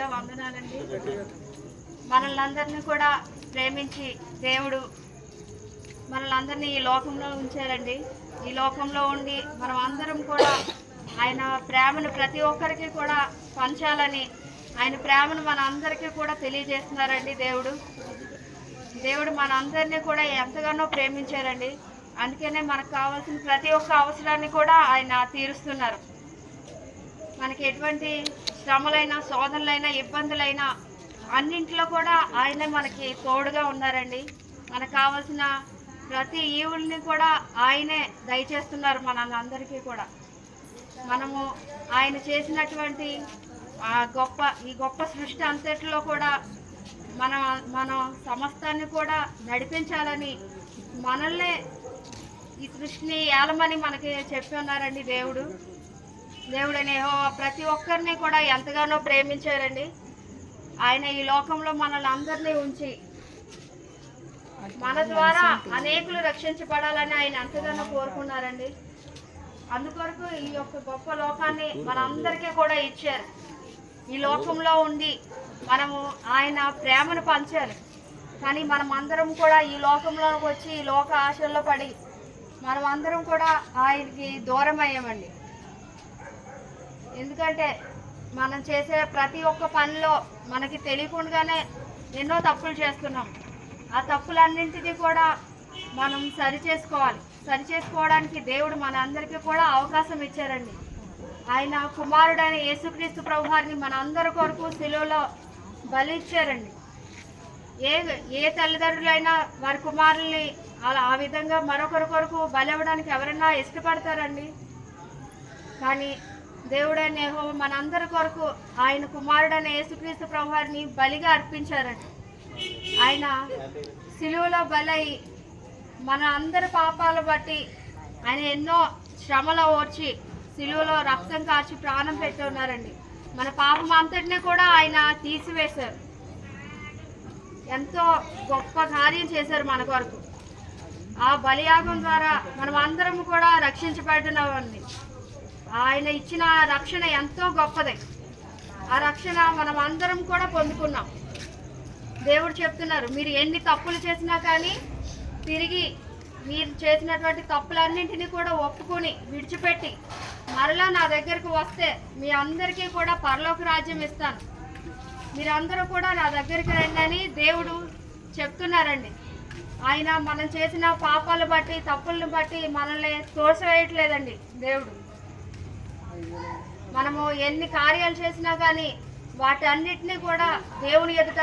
కూడా వందనాలండి. మనల్ని అందరినీ కూడా ప్రేమించి దేవుడు మనల్ని అందరినీ ఈ లోకంలో ఉంచారండి. ఈ లోకంలో ఉండి మనం అందరం కూడా ఆయన ప్రేమను ప్రతి ఒక్కరికి కూడా పంచాలని ఆయన ప్రేమను మన అందరికీ కూడా తెలియజేస్తున్నారండి. దేవుడు మన అందరినీ కూడా ఎంతగానో ప్రేమించారండి. అందుకనే మనకు కావాల్సిన ప్రతి ఒక్క అవసరాన్ని కూడా ఆయన తీరుస్తున్నారు. మనకి ఎటువంటి శ్రమలైనా శోధనలైనా ఇబ్బందులైనా అన్నింటిలో కూడా ఆయనే మనకి తోడుగా ఉన్నారండి. మనకు కావాల్సిన ప్రతి ఈవుల్ని కూడా ఆయనే దయచేస్తున్నారు మనందరికీ కూడా. మనము ఆయన చేసినటువంటి ఈ గొప్ప సృష్టి అంతటిలో కూడా మన సమస్తాన్ని కూడా నడిపించాలని మనల్నే ఈ సృష్టిని ఏలమని మనకి చెప్పి ఉన్నారండి. దేవుడనే ప్రతి ఒక్కరిని కూడా ఎంతగానో ప్రేమించారండి. ఆయన ఈ లోకంలో మనల్ని అందరినీ ఉంచి మన ద్వారా అనేకులు రక్షించబడాలని ఆయన ఎంతగానో కోరుకున్నారండి. అందుకొరకు ఈ యొక్క గొప్ప లోకాన్ని మనందరికీ కూడా ఇచ్చారు. ఈ లోకంలో ఉండి మనము ఆయన ప్రేమను పంచాలి. కానీ మనం అందరం కూడా ఈ లోకంలోకి వచ్చి ఈ లోక ఆశల్లో పడి మనం అందరం కూడా ఆయనకి దూరం అయ్యామండి. ఎందుకంటే మనం చేసే ప్రతి ఒక్క పనిలో మనకి తెలియకుండానే ఎన్నో తప్పులు చేస్తున్నాం. ఆ తప్పులన్నింటినీ కూడా మనం సరిచేసుకోవడానికి దేవుడు మన అందరికీ కూడా అవకాశం ఇచ్చారండి. ఆయన కుమారుడైన యేసుక్రీస్తు ప్రభువారిని మన అందరి కొరకు శిలువలో బలి ఇచ్చారండి. ఏ తల్లిదండ్రులైనా వారి కుమారుల్ని ఆ విధంగా మరొకరి కొరకు బలి ఇవ్వడానికి ఎవరైనా ఇష్టపడతారండి. కానీ దేవుడైన యెహోవా మనందరి కొరకు ఆయన కుమారుడైన యేసుక్రీస్తు ప్రభువారిని బలిగా అర్పించారండి. ఆయన శిలువలో బలై మన అందరి పాపాలు బట్టి ఆయన ఎన్నో శ్రమలు ఓర్చి శిలువలో రక్తం కార్చి ప్రాణం పెట్టి ఉన్నారండి. మన పాపం అంతటినీ కూడా ఆయన తీసివేశారు. ఎంతో గొప్ప కార్యం చేశారు మన కొరకు. ఆ బలియాగం ద్వారా మనం అందరం కూడా రక్షించబడినవండి. ఆయన ఇచ్చిన రక్షణ ఎంతో గొప్పది. ఆ రక్షణ మనం అందరం కూడా పొందుకున్నాం. దేవుడు చెప్తున్నారు, మీరు ఎన్ని తప్పులు చేసినా కానీ తిరిగి మీరు చేసినటువంటి తప్పులన్నింటినీ కూడా ఒప్పుకొని విడిచిపెట్టి మరలా నా దగ్గరకు వస్తే మీ అందరికీ కూడా పరలోక రాజ్యం ఇస్తాను, మీరందరూ కూడా నా దగ్గరికి రండి అని దేవుడు చెప్తున్నారండి. ఆయన మనం చేసిన పాపాలు బట్టి తప్పులను బట్టి మనల్ని తోసివేయట్లేదండి. మనము ఎన్ని కార్యాలు చేసినా కానీ వాటన్నిటినీ కూడా దేవుని ఎదుట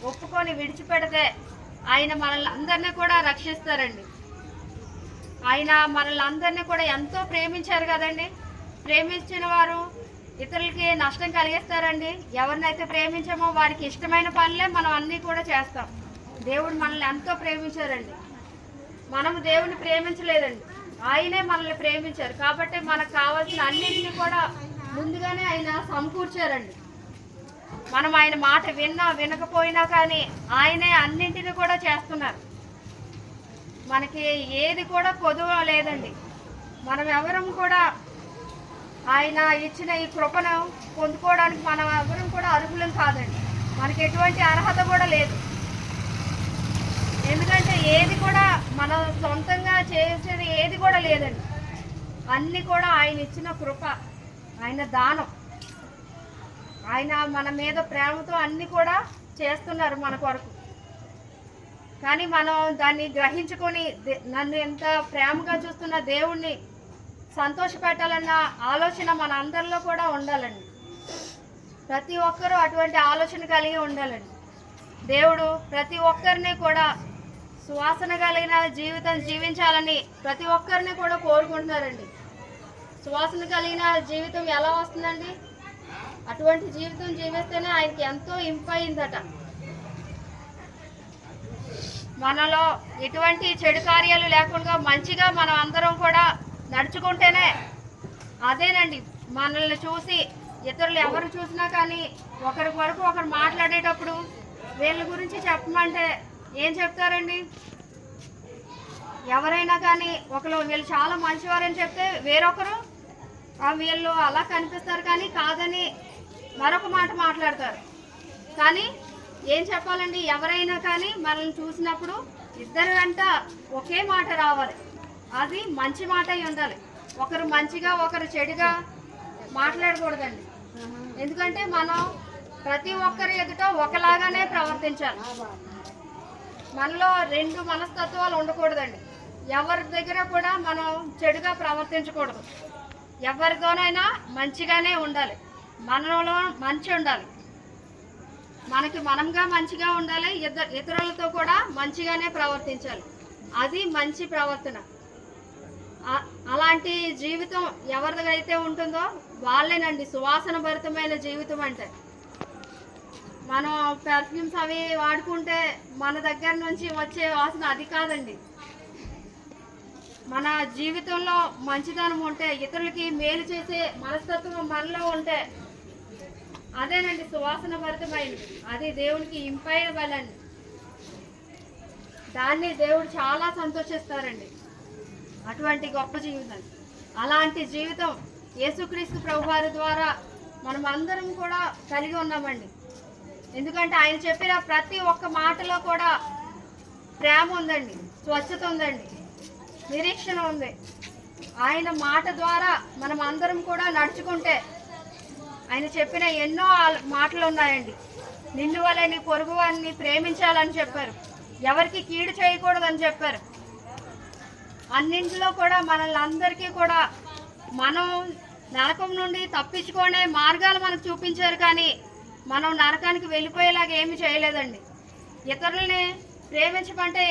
ఒప్పుకొని విడిచిపెడితే ఆయన మనల్ని అందరినీ కూడా రక్షిస్తారండి. ఆయన మనల్ని అందరినీ కూడా ఎంతో ప్రేమించారు కదండి. ప్రేమించిన వారు ఇతరులకి నష్టం కలిగిస్తారండి. ఎవరినైతే ప్రేమించామో వారికి ఇష్టమైన పనులే మనం అన్నీ కూడా చేస్తాం. దేవుడు మనల్ని ఎంతో ప్రేమించారండి. మనము దేవుని ప్రేమించలేదండి, ఆయనే మనల్ని ప్రేమించారు. కాబట్టి మనకు కావాల్సిన అన్నింటినీ కూడా ముందుగానే ఆయన సమకూర్చారండి. మనం ఆయన మాట వినకపోయినా కానీ ఆయనే అన్నింటినీ కూడా చేస్తున్నారు. మనకి ఏది కూడా కొదువ లేదండి. మనం ఎవరం కూడా ఆయన ఇచ్చిన ఈ కృపను పొందుకోవడానికి మనం ఎవరం కూడా అర్హులం కాదండి. మనకి ఎటువంటి అర్హత కూడా లేదు. ఎందుకంటే ఏది కూడా మనం సొంతంగా చేసేది ఏది కూడా లేదండి. అన్నీ కూడా ఆయన ఇచ్చిన కృప, ఆయన దానం. ఆయన మన మీద ప్రేమతో అన్నీ కూడా చేస్తున్నారు మన కొరకు. కానీ మనం దాన్ని గ్రహించుకొని నన్ను ఎంత ప్రేమగా చూస్తున్న దేవుణ్ణి సంతోషపెట్టాలన్న ఆలోచన మన అందరిలో కూడా ఉండాలండి. ప్రతి ఒక్కరూ అటువంటి ఆలోచన కలిగి ఉండాలండి. దేవుడు ప్రతి ఒక్కరిని కూడా సువాసన కలిగిన జీవితం జీవించాలని ప్రతి ఒక్కరిని కూడా కోరుకుంటున్నారండి. సువాసన కలిగిన జీవితం ఎలా వస్తుందండి? అటువంటి జీవితం జీవిస్తేనే ఆయనకి ఎంతో ఇంపయిందట. మనలో ఎటువంటి చెడు కార్యాలు లేకుండా మంచిగా మనం అందరం కూడా నడుచుకుంటేనే అదేనండి మనల్ని చూసి ఇతరులు ఎవరు చూసినా కానీ ఒకరి వరకు ఒకరు మాట్లాడేటప్పుడు వీళ్ళ గురించి చెప్పమంటే ఏం చెప్తారండి? ఎవరైనా కానీ వీళ్ళు చాలా మంచివారని చెప్తే వేరొకరు వీళ్ళు అలా కనిపిస్తారు కానీ కాదని మరొక మాట మాట్లాడతారు. కానీ ఏం చెప్పాలండి, ఎవరైనా కానీ మనల్ని చూసినప్పుడు ఇద్దరు వెంట ఒకే మాట రావాలి. అది మంచి మాట అయి ఉండాలి. ఒకరు మంచిగా ఒకరు చెడుగా మాట్లాడకూడదండి. ఎందుకంటే మనం ప్రతి ఒక్కరి ఎదుట ఒకలాగానే ప్రవర్తించాలి. మనలో రెండు మనస్తత్వాలు ఉండకూడదండి. ఎవరి దగ్గర కూడా మనం చెడుగా ప్రవర్తించకూడదు. ఎవరితోనైనా మంచిగానే ఉండాలి. మనలో మంచి ఉండాలి. మనకి మనంగా మంచిగా ఉండాలి. ఇతరులతో కూడా మంచిగానే ప్రవర్తించాలి. అది మంచి ప్రవర్తన. అలాంటి జీవితం ఎవరిదైతే ఉంటుందో వాళ్ళేనండి సువాసన భరితమైన జీవితం అంటే. మనం పెర్ఫ్యూమ్స్ అవి వాడుకుంటే మన దగ్గర నుంచి వచ్చే వాసన అది కాదండి. మన జీవితంలో మంచితనం ఉంటే, ఇతరులకి మేలు చేసే మనస్తత్వం మనలో ఉంటే అదేనండి సువాసన భరితమైనది. అది దేవునికి ఇంపైన బలండి. దాన్ని దేవుడు చాలా సంతోషిస్తారండి. అటువంటి గొప్ప జీవితం, అలాంటి జీవితం యేసుక్రీస్తు ప్రభువారి ద్వారా మనం అందరం కూడా కలిగి ఉన్నామండి. ఎందుకంటే ఆయన చెప్పిన ప్రతి ఒక్క మాటలో కూడా ప్రేమ ఉందండి, స్వచ్ఛత ఉందండి, నిరీక్షణ ఉంది. ఆయన మాట ద్వారా మనం అందరం కూడా నడుచుకుంటే ఆయన చెప్పిన ఎన్నో మాటలు ఉన్నాయండి. నిన్ను వలె నీ పొరుగు వారిని ప్రేమించాలని చెప్పారు. ఎవరికి కీడు చేయకూడదని చెప్పారు. అన్నింటిలో కూడా మనల్ని అందరికీ కూడా మనం నరకం నుండి తప్పించుకునే మార్గాలు మనకు చూపించారు. కానీ మనం నరకానికి వెళ్ళిపోయేలాగా ఏమీ చేయలేదండి. ఇతరుల్ని ప్రేమించమంటే